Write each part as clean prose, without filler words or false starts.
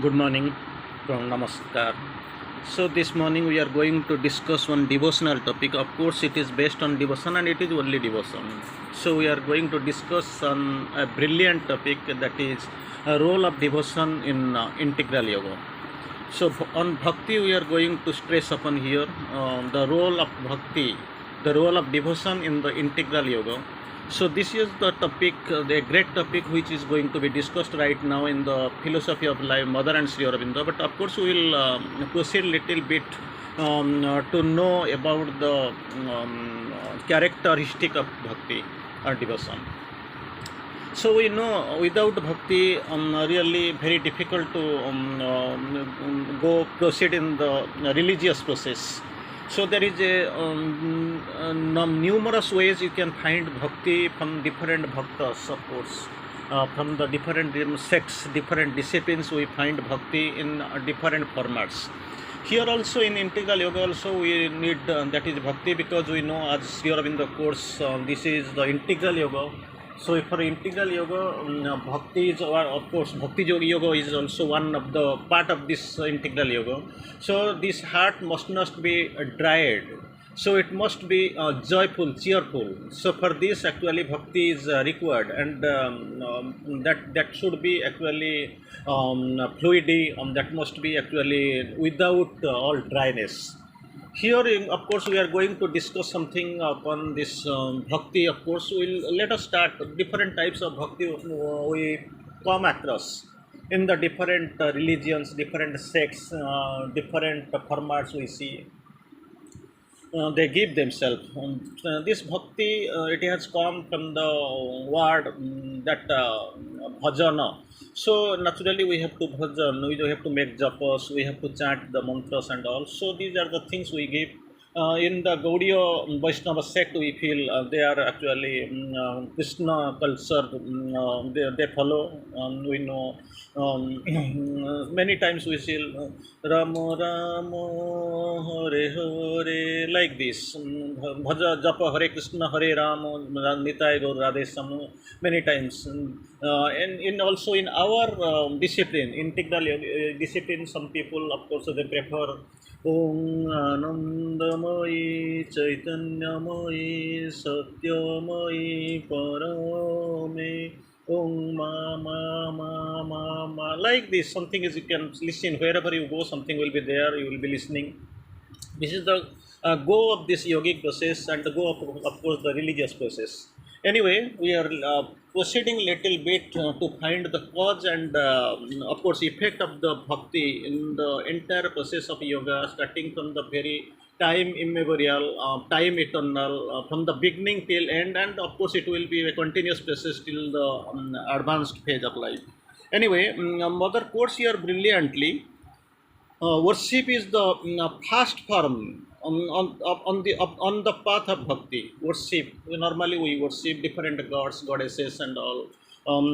Good morning from Namaskar. So this morning we are going to discuss one devotional topic. Of course, it is based on devotion and it is only devotion. So we are going to discuss on a brilliant topic, that is a role of devotion in integral yoga. So on bhakti we are going to stress upon here the role of bhakti, the role of devotion in the integral yoga. So this is the topic, the great topic which is going to be discussed right now in the philosophy of life, Mother and Sri Aurobindo. But of course, we will proceed little bit to know about the characteristic of bhakti or devotion. So we know without bhakti, really very difficult to go proceed in the religious process. So there is a numerous ways you can find bhakti from different bhaktas, of course. From the different sects, different disciplines, we find bhakti in different formats. Here also in integral yoga also we need that is bhakti, because we know as Sri Aurobindo course, this is the integral yoga. So for integral yoga, bhakti is, of course, bhakti yoga is also one of the part of this integral yoga. So this heart must not be dried. So it must be joyful, cheerful. So for this actually bhakti is required, and that should be actually fluidity. That must be actually without all dryness. Here, of course, we are going to discuss something upon this bhakti. Of course, let us start different types of bhakti we come across in the different religions, different sects, different formats we see. They give themselves. This bhakti, it has come from the word that bhajana. So naturally we have to bhajan, we have to make japas, we have to chant the mantras and all. So these are the things we give. In the Gaudiya Vaishnava sect, we feel they are actually Krishna culture. They follow. We know many times we see Ramo Ramo Hare Hare, like this. Bhaja Japa Hare Krishna Hare Rama Nitai Gaur Radhe Samu, many times. And in also in our discipline, integral discipline, some people of course they prefer Om Anandamayi Chaitanyamayi Satyamayi Parame Om Ma, like this. Something is, you can listen wherever you go, something will be there, you will be listening. This is the go of this yogic process and the go of course the religious process. Anyway, we are proceeding little bit to find the cause and of course effect of the bhakti in the entire process of yoga, starting from the very time immemorial, time eternal, from the beginning till end, and of course it will be a continuous process till the advanced phase of life. Anyway, Mother quotes here brilliantly. Worship is the fast form on the path of bhakti. Worship, normally we worship different gods, goddesses, and all.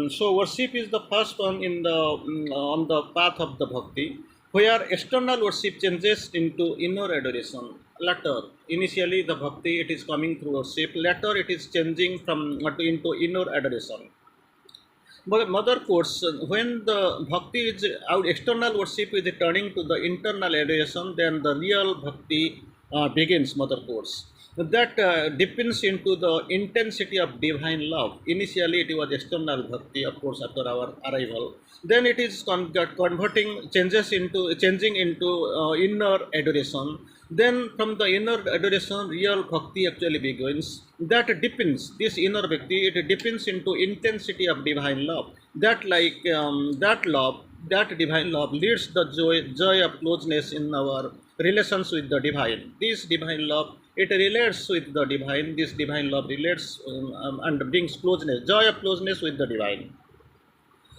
So worship is the first one in the on the path of the bhakti, where external worship changes into inner adoration. Later, initially the bhakti it is coming through worship. Later, it is changing from into inner adoration. But mother quotes, when the bhakti is our external worship is turning to the internal adoration, then the real bhakti begins, mother quotes. That depends into the intensity of divine love. Initially, it was external bhakti, of course, after our arrival. Then it is converting, changing into inner adoration. Then from the inner adoration, real bhakti actually begins. That depends, this inner bhakti, it depends into intensity of divine love. That divine love leads the joy of closeness in our relations with the divine. This divine love, it relates with the divine. This divine love relates and brings closeness, joy of closeness with the divine.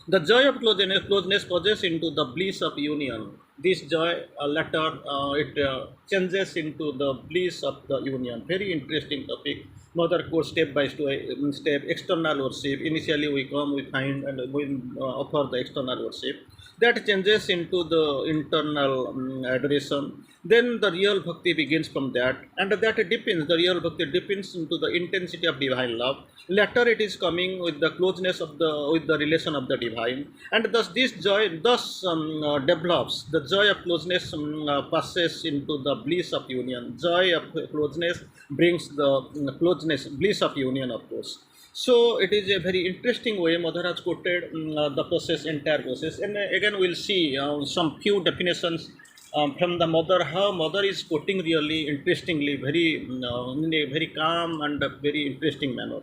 The joy of closeness causes into the bliss of union. this joy later it changes into the bliss of the union. Very interesting topic. Mother course step by step. External worship. Initially we come, we find, and we offer the external worship. That changes into the internal adoration. Then the real bhakti begins from that, and that depends. The real bhakti depends into the intensity of divine love. Later, it is coming with the closeness of the relation of the divine, and thus this joy develops. The joy of closeness passes into the bliss of union. Joy of closeness brings the closeness, bliss of union, of course. So it is a very interesting way Mother has quoted the process, entire process, and again we'll see some few definitions from the mother. How mother is quoting really interestingly, very in a very calm and a very interesting manner.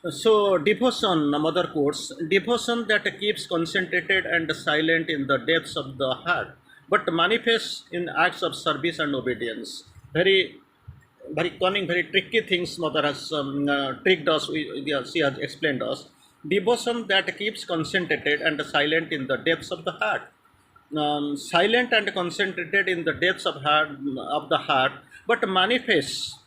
So devotion, mother quotes, devotion that keeps concentrated and silent in the depths of the heart, but manifests in acts of service and obedience. Very cunning, very tricky things mother has tricked us. Yeah, she has explained us. Devotion that keeps concentrated and silent in the depths of the heart. Silent and concentrated in the depths of the heart, but manifests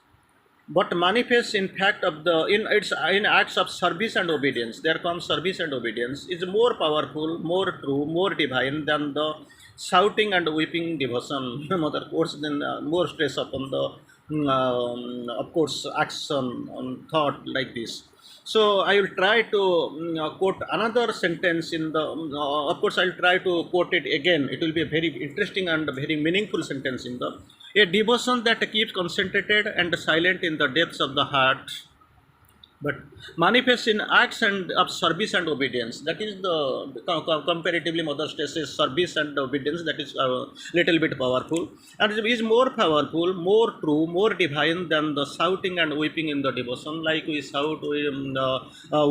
in fact of the in acts of service and obedience. There comes service and obedience is more powerful, more true, more divine than the shouting and weeping devotion. Mother quotes then more stress upon the of course action on thought like this. So I will try to quote another sentence in the. Of course, I will try to quote it again. It will be a very interesting and very meaningful sentence in the. A devotion that keeps concentrated and silent in the depths of the heart, but manifests in acts and of service and obedience. That is the comparatively mother stresses service and obedience. That is a little bit powerful, and it is more powerful, more true, more divine than the shouting and weeping in the devotion. Like we shout, we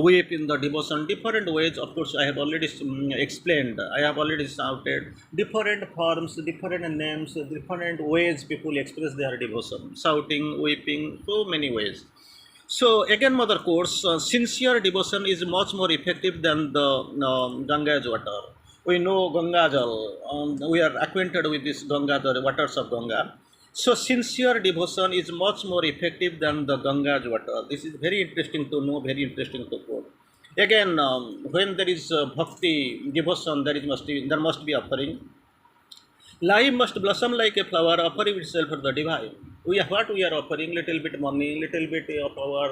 weep in the devotion different ways. Of course, I have already explained, I have already shouted different forms, different names, different ways people express their devotion, shouting, weeping, so many ways. So again, mother quotes, sincere devotion is much more effective than the Ganga's water. We know Ganga Jal, we are acquainted with this Ganga, the waters of Ganga. So sincere devotion is much more effective than the Ganga's water. This is very interesting to know, very interesting to quote. Again, when there is bhakti, devotion, there must be offering. Life must blossom like a flower, offering itself for the divine. We are offering little bit money, little bit of our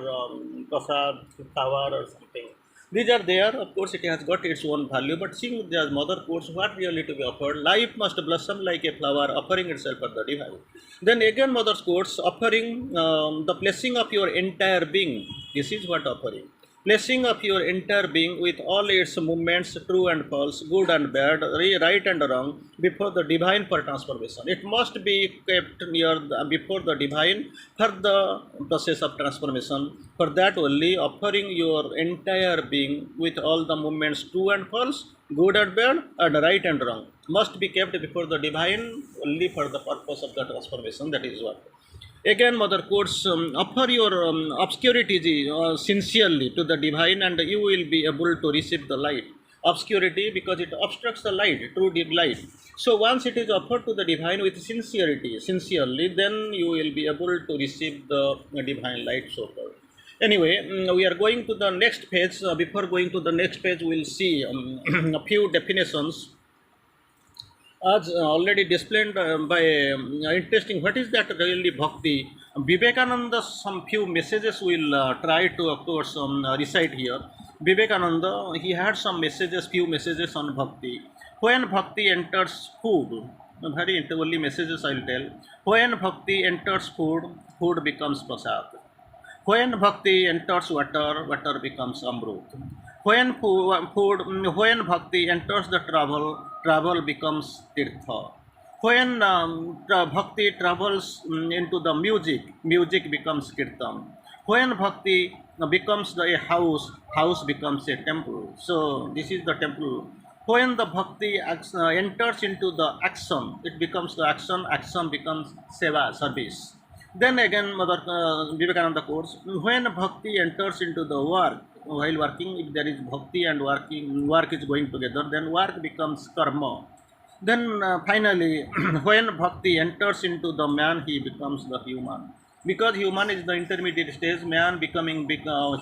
prasad, flower or something. These are there, of course, it has got its own value, but seeing the mother quotes what really to be offered, life must blossom like a flower, offering itself for the divine. Then again, mother's quotes, offering the blessing of your entire being. This is what offering. Placing of your entire being with all its movements, true and false, good and bad, right and wrong, before the divine for transformation. It must be kept before the divine for the process of transformation. For that only, offering your entire being with all the movements, true and false, good and bad, and right and wrong, must be kept before the divine only for the purpose of the transformation. That is what. Again, mother quotes, offer your obscurity sincerely to the divine, and you will be able to receive the light. Obscurity because it obstructs the light, true deep light. So once it is offered to the divine with sincerely, then you will be able to receive the divine light so called. Anyway, we are going to the next page. Before going to the next page, we will see a few definitions as already displayed by interesting. What is that really bhakti? Vivekananda, some few messages will try to of course recite here. Vivekananda, he had some messages, few messages on bhakti. When bhakti enters food, very only messages I will tell. When bhakti enters food, food becomes prasad. When bhakti enters water, water becomes amrut. When bhakti enters the travel, travel becomes tirtha. When bhakti travels into the music, music becomes kirtan. When bhakti becomes a house, house becomes a temple. So this is the temple. When the bhakti enters into the action, it becomes the action, action becomes seva, service. Then again, Mother Vivekananda quotes, when bhakti enters into the work, while working, if there is bhakti and work is going together, then work becomes karma. Then finally, when bhakti enters into the man, he becomes the human. Because human is the intermediate stage, man becoming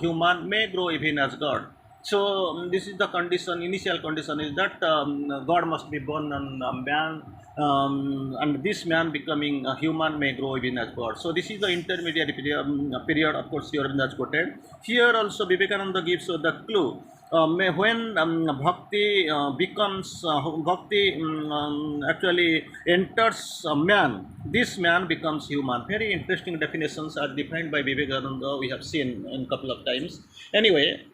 human may grow even as God. So this is the condition. Initial condition is that God must be born on man, and this man becoming a human may grow even as God. So this is the intermediate period. Of course, Sri Aurobindo has quoted. Here also Vivekananda gives the clue. When bhakti becomes bhakti actually enters a man, this man becomes human. Very interesting definitions are defined by Vivekananda. We have seen in couple of times. Anyway,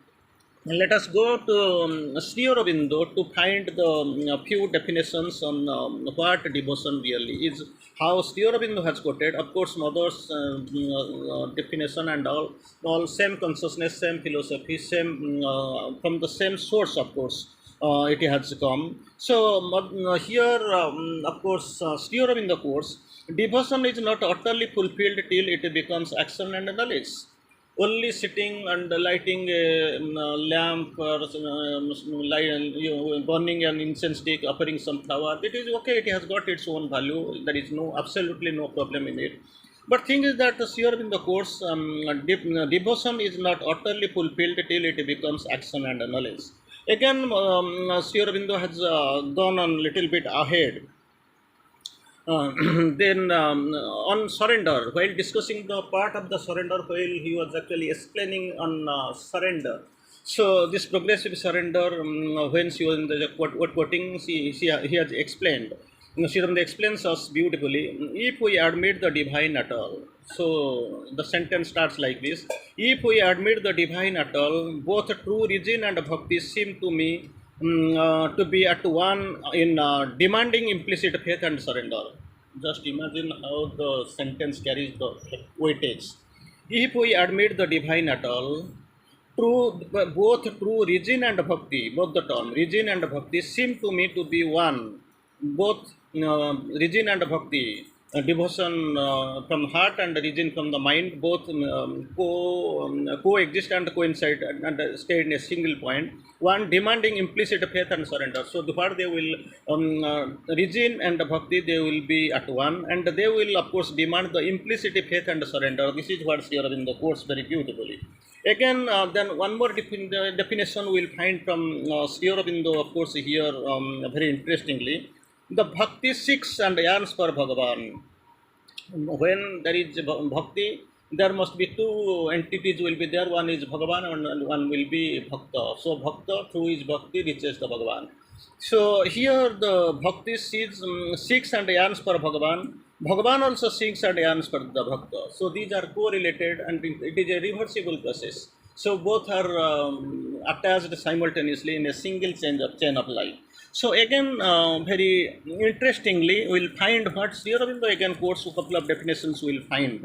let us go to Sri Aurobindo to find the few definitions on what devotion really is. How Sri Aurobindo has quoted, of course, Mother's definition and all same consciousness, same philosophy, same from the same source, of course. It has come. So here, of course, Sri Aurobindo quotes, devotion is not utterly fulfilled till it becomes action and knowledge. Only sitting and lighting a lamp or burning an incense stick, offering some flower, it is okay. It has got its own value. There is no absolutely no problem in it. But thing is that here in the course, devotion is not utterly fulfilled till it becomes action and knowledge. Again, Sri Aurobindo has gone on little bit ahead. uh, then on surrender, while discussing the part of the surrender, while he was actually explaining on surrender. So this progressive surrender, when she was in the quoting, he has explained. Sri Aurobindo explains us beautifully. If we admit the divine at all, so the sentence starts like this: if we admit the divine at all, both true religion and bhakti seem to me to be at one in demanding implicit faith and surrender. Just imagine how the sentence carries the weightage. If we admit the divine at all, both true region and bhakti, both the term region and bhakti seem to me to be one. Both region and bhakti, devotion from heart and region from the mind, both coexist and coincide and stay in a single point. One demanding implicit faith and surrender. So what they will region and bhakti, they will be at one, and they will of course demand the implicit faith and surrender. This is what Sri Aurobindo quotes very beautifully. Again, then one more definition we'll find from Sri Aurobindo, of course, here very interestingly. The bhakti seeks and yearns for Bhagavan. When there is bhakti, there must be two entities will be there. One is Bhagavan and one will be Bhakta. So Bhakta through his bhakti reaches the Bhagavan. So here the bhakti seeks and yearns for Bhagavan. Bhagavan also seeks and yearns for the Bhakta. So these are correlated and it is a reversible process. So both are attached simultaneously in a single chain of life. So again, very interestingly, we'll find what Sri Aurobindo again quotes a couple of definitions. We'll find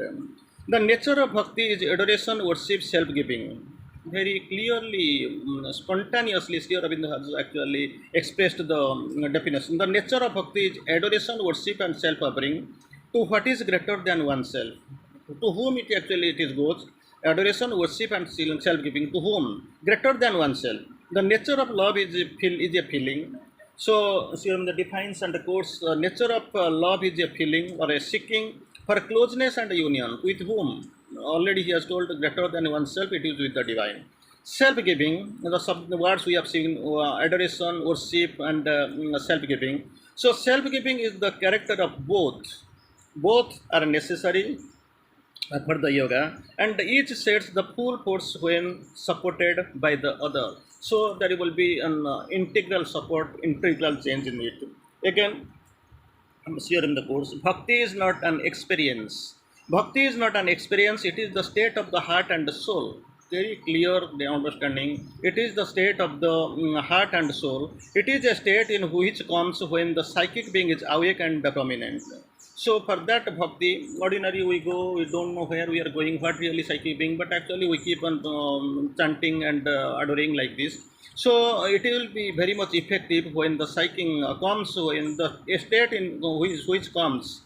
the nature of bhakti is adoration, worship, self-giving. Very clearly, spontaneously, Sri Aurobindo has actually expressed the definition. The nature of bhakti is adoration, worship, and self-offering to what is greater than oneself. To whom it is goes, adoration, worship, and self-giving. To whom? Greater than oneself. The nature of love is a feeling. So, defines and quotes, nature of love is a feeling or a seeking for closeness and union. With whom? Already he has told greater than oneself, it is with the divine. Self-giving, the words we have seen, adoration, worship, and self-giving. So, self-giving is the character of both. Both are necessary for the yoga, and each sets the full force when supported by the other. So there will be an integral support, integral change in it. Again, here in the course, bhakti is not an experience. Bhakti is not an experience, it is the state of the heart and the soul. Very clear the understanding. It is the state of the heart and soul. It is a state in which comes when the psychic being is awake and prominent. So for that bhakti, ordinary we go, we don't know where we are going, what really psychic being, but actually we keep on chanting and adoring like this. So it will be very much effective when the psychic comes, in the state in which comes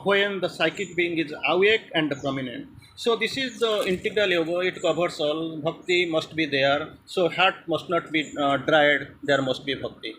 when the psychic being is awake and prominent. So this is the integral yoga. It covers all. Bhakti must be there. So heart must not be dried. There must be bhakti.